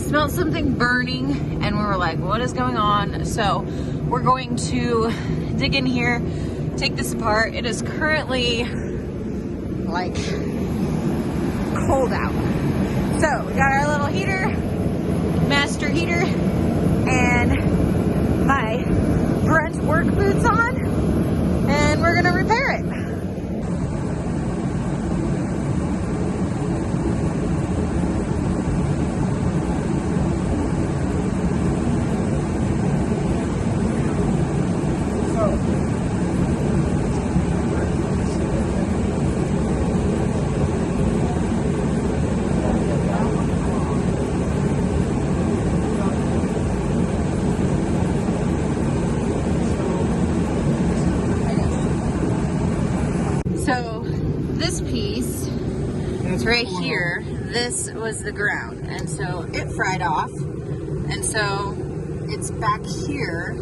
smelled something burning and we were like, what is going on? So we're going to dig in here, take this apart. It is currently like cold out. So we got our little heater, master heater, and my Brent work boots on, and we're gonna repair it. So this piece right here, this was the ground, and so it fried off, and so it's back here.